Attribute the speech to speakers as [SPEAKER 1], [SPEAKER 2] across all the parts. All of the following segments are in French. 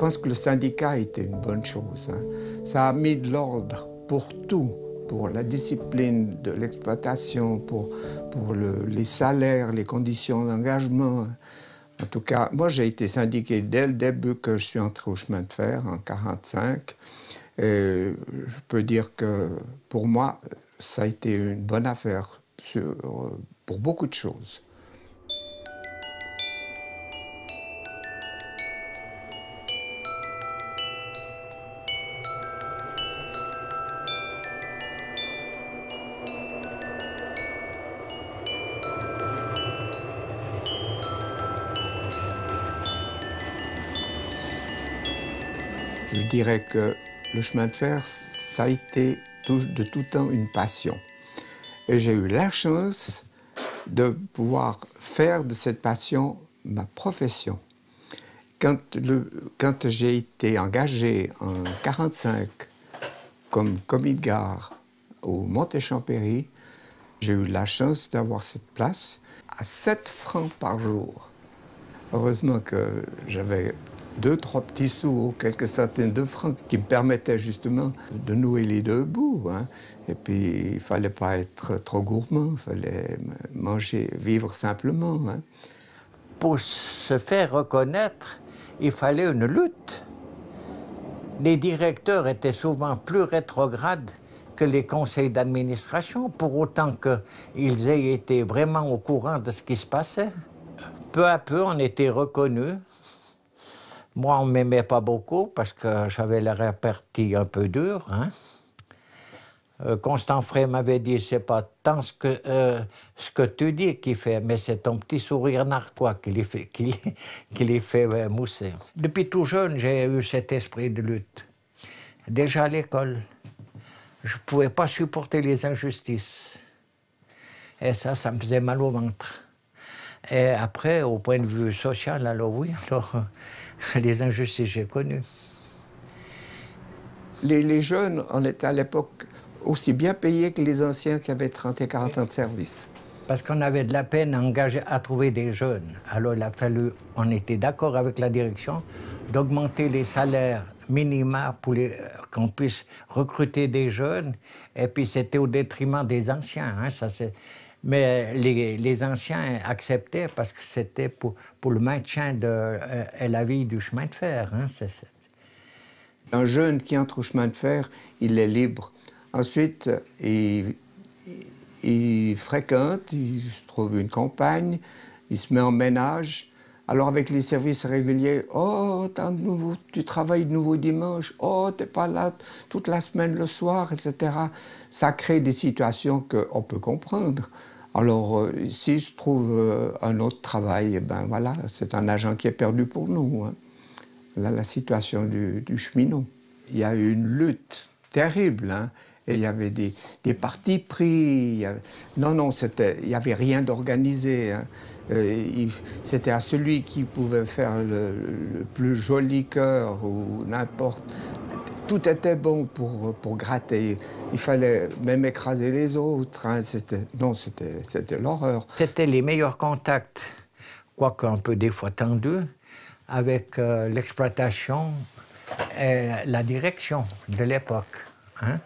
[SPEAKER 1] pense que le syndicat a été une bonne chose, hein. Ça a mis de l'ordre pour tout, pour la discipline de l'exploitation, pour les salaires, les conditions d'engagement. En tout cas, moi, j'ai été syndiqué dès le début que je suis entré au chemin de fer, en 1945. Et je peux dire que, pour moi, ça a été une bonne affaire pour beaucoup de choses. Je dirais que le chemin de fer, ça a été de tout temps une passion. Et j'ai eu la chance de pouvoir faire de cette passion ma profession. Quand j'ai été engagé en 1945 comme commis de gare au Montéchampéry, j'ai eu la chance d'avoir cette place à 7 francs par jour. Heureusement que j'avais 2-3 petits sous ou quelques centaines de francs qui me permettaient justement de nouer les deux bouts, hein. Et puis, il ne fallait pas être trop gourmand, il fallait manger, vivre simplement, hein.
[SPEAKER 2] Pour se faire reconnaître, il fallait une lutte. Les directeurs étaient souvent plus rétrogrades que les conseils d'administration, pour autant qu'ils aient été vraiment au courant de ce qui se passait. Peu à peu, on était reconnus. Moi, on ne m'aimait pas beaucoup parce que j'avais la répartie un peu dure, hein. Constant Frey m'avait dit, c'est pas tant ce que tu dis qui fait, mais c'est ton petit sourire narquois qui les fait mousser. Depuis tout jeune, j'ai eu cet esprit de lutte. Déjà à l'école, je ne pouvais pas supporter les injustices. Et ça me faisait mal au ventre. Et après, au point de vue social, alors oui, les injustices, j'ai connu.
[SPEAKER 1] Les jeunes, on était à l'époque aussi bien payés que les anciens qui avaient 30 et 40 ans de service.
[SPEAKER 2] Parce qu'on avait de la peine à trouver des jeunes. Alors il a fallu, on était d'accord avec la direction, d'augmenter les salaires minima pour qu'on puisse recruter des jeunes. Et puis c'était au détriment des anciens, hein, mais les anciens acceptaient parce que c'était pour le maintien et la vie du chemin de fer, hein.
[SPEAKER 1] Un jeune qui entre au chemin de fer, il est libre. Ensuite, il fréquente, il se trouve une compagne, il se met en ménage. Alors avec les services réguliers, « Oh, tu travailles de nouveau dimanche, oh, t'es pas là toute la semaine le soir, etc. » Ça crée des situations qu'on peut comprendre. Alors, s'il se trouve un autre travail, eh ben voilà, c'est un agent qui est perdu pour nous, hein. Là, la situation du cheminot. Il y a eu une lutte terrible, hein. Et il y avait des partis pris. Non, il n'y avait rien d'organisé, hein. C'était à celui qui pouvait faire le plus joli cœur ou n'importe. Tout était bon pour gratter. Il fallait même écraser les autres, hein. C'était l'horreur.
[SPEAKER 2] C'était les meilleurs contacts, quoique un peu des fois tendus, avec l'exploitation et la direction de l'époque, hein.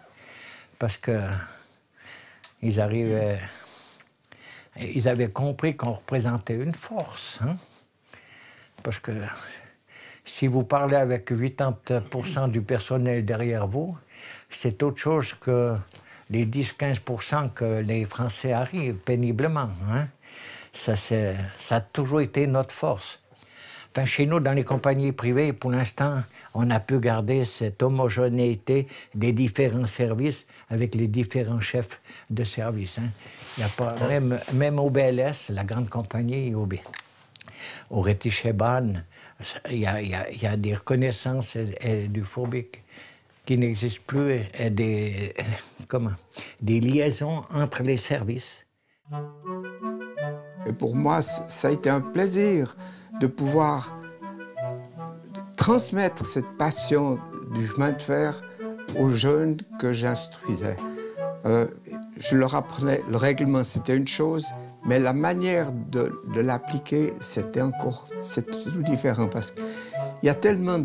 [SPEAKER 2] Parce qu'ils arrivaient, ils avaient compris qu'on représentait une force, hein. Parce que si vous parlez avec 80% du personnel derrière vous, c'est autre chose que les 10-15% que les Français arrivent péniblement, hein. Ça a toujours été notre force. Enfin, chez nous, dans les compagnies privées, pour l'instant, on a pu garder cette homogénéité des différents services avec les différents chefs de service, hein. Il y a pas, même au BLS, la grande compagnie, au Reticheban, il y a des reconnaissances et du phobique qui n'existent plus, et des liaisons entre les services.
[SPEAKER 1] Et pour moi, ça a été un plaisir de pouvoir transmettre cette passion du chemin de fer aux jeunes que j'instruisais. Je leur apprenais, le règlement c'était une chose, mais la manière de l'appliquer, c'était tout différent, parce qu'il y a tellement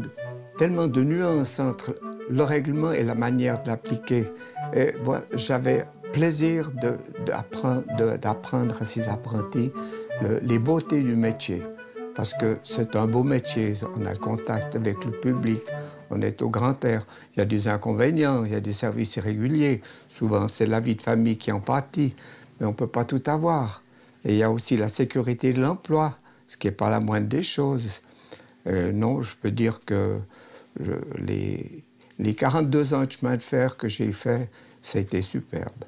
[SPEAKER 1] tellement de nuances entre le règlement et la manière de l'appliquer. Et moi, j'avais plaisir d'apprendre à ces apprentis les beautés du métier. Parce que c'est un beau métier, on a le contact avec le public, on est au grand air. Il y a des inconvénients, il y a des services irréguliers. Souvent, c'est la vie de famille qui en pâtit, mais on ne peut pas tout avoir. Et il y a aussi la sécurité de l'emploi, ce qui n'est pas la moindre des choses. Non, je peux dire que les 42 ans de chemin de fer que j'ai fait, ça a été superbe.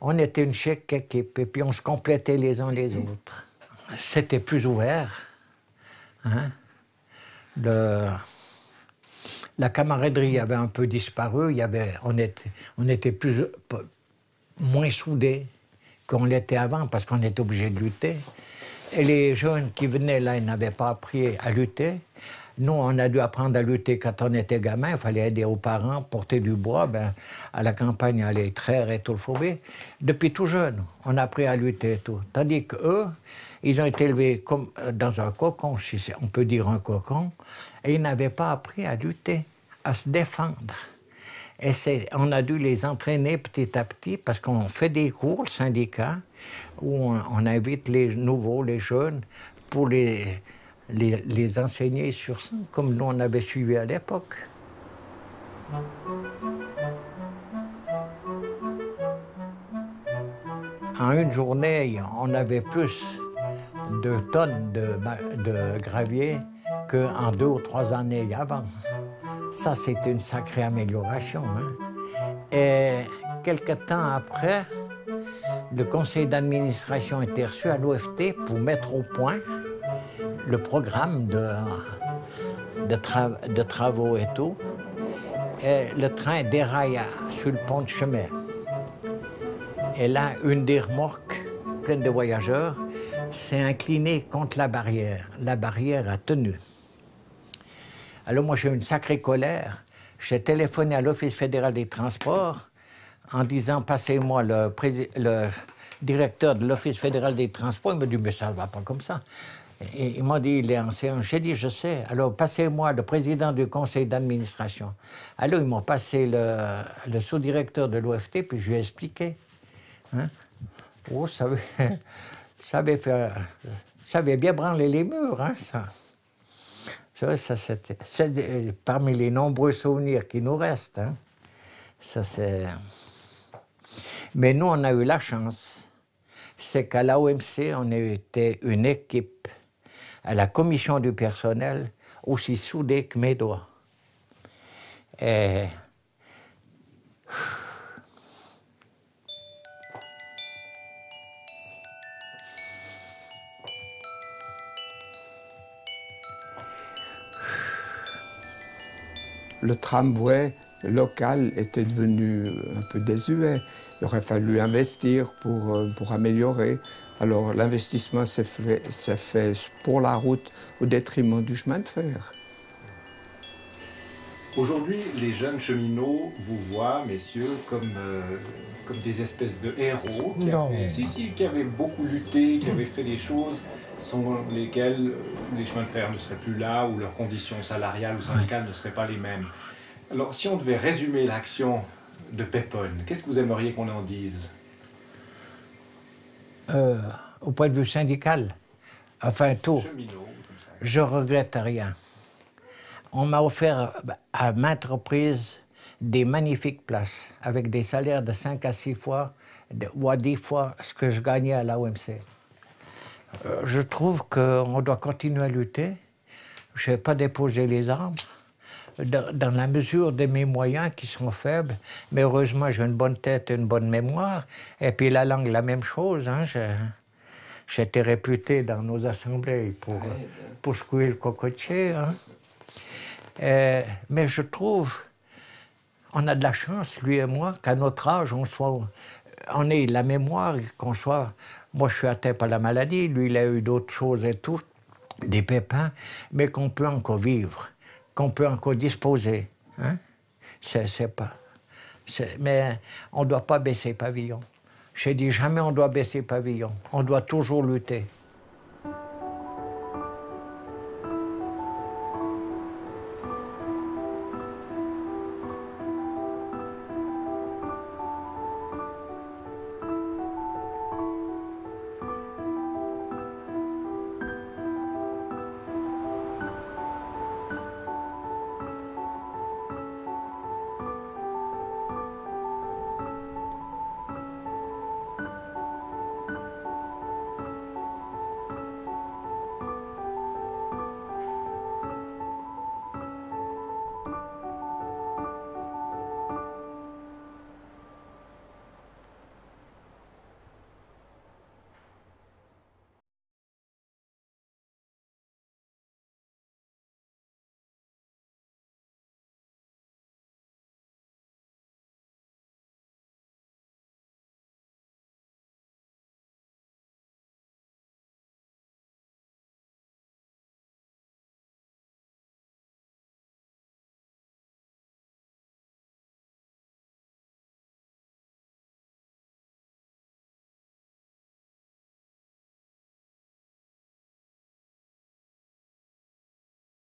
[SPEAKER 2] On était une chic équipe et puis on se complétait les uns les autres. C'était plus ouvert. Hein? La camaraderie avait un peu disparu. On était moins soudés qu'on l'était avant parce qu'on était obligé de lutter. Et les jeunes qui venaient là, ils n'avaient pas appris à lutter. Nous, on a dû apprendre à lutter quand on était gamin. Il fallait aider aux parents, porter du bois. Ben, à la campagne, aller traire et tout le phobie. Depuis tout jeune, on a appris à lutter et tout. Tandis qu'eux, ils ont été élevés comme dans un cocon, si on peut dire un cocon, et ils n'avaient pas appris à lutter, à se défendre. Et on a dû les entraîner petit à petit parce qu'on fait des cours, le syndicat, où on invite les nouveaux, les jeunes, pour les enseigner sur ça, comme nous on avait suivi à l'époque. En une journée, on avait plus de tonnes de gravier qu'en 2 ou 3 années avant. Ça, c'est une sacrée amélioration. Hein? Et quelque temps après, le conseil d'administration était reçu à l'OFT pour mettre au point le programme de travaux et tout. Et le train déraille sur le pont de chemin. Et là, une des remorques pleine de voyageurs s'est inclinée contre la barrière. La barrière a tenu. Alors moi, j'ai eu une sacrée colère. J'ai téléphoné à l'Office fédéral des transports en disant « Passez-moi le directeur de l'Office fédéral des transports. » Il m'a dit « Mais ça ne va pas comme ça. » Et il m'a dit « Il est en séance. » J'ai dit « Je sais. Alors, passez-moi le président du conseil d'administration. » Alors, ils m'ont passé le sous-directeur de l'OFT, puis je lui ai expliqué. Hein? Oh, ça avait bien branlé les murs, hein, ça. Ça c'est parmi les nombreux souvenirs qui nous restent. Hein. Ça, c'est... Mais nous, on a eu la chance. C'est qu'à l'AOMC, on était une équipe, à la commission du personnel, aussi soudée que mes doigts. Et...
[SPEAKER 1] Le tramway local était devenu un peu désuet. Il aurait fallu investir pour améliorer. Alors l'investissement s'est fait pour la route au détriment du chemin de fer.
[SPEAKER 3] Aujourd'hui, les jeunes cheminots vous voient, messieurs, comme des espèces de héros qui avaient beaucoup lutté, qui avaient fait des choses sans lesquelles les chemins de fer ne seraient plus là ou leurs conditions salariales ou syndicales ne seraient pas les mêmes. Alors, si on devait résumer l'action de Pépone, qu'est-ce que vous aimeriez qu'on en dise?
[SPEAKER 2] Au point de vue syndical, enfin tout, je regrette rien. On m'a offert à maintes reprises des magnifiques places avec des salaires de 5 à 6 fois ou à 10 fois ce que je gagnais à l'AOMC. Je trouve qu'on doit continuer à lutter. Je n'ai pas déposé les armes dans la mesure de mes moyens qui sont faibles. Mais heureusement, j'ai une bonne tête et une bonne mémoire. Et puis la langue, la même chose. Hein. J'étais réputé dans nos assemblées pour secouer le cocotier. Hein. Mais je trouve, on a de la chance, lui et moi, qu'à notre âge, on ait la mémoire, qu'on soit... Moi, je suis atteint par la maladie, lui, il a eu d'autres choses et tout, des pépins, mais qu'on peut encore vivre, qu'on peut encore disposer. Hein? Mais on ne doit pas baisser pavillon. J'ai dit jamais on doit baisser pavillon, on doit toujours lutter.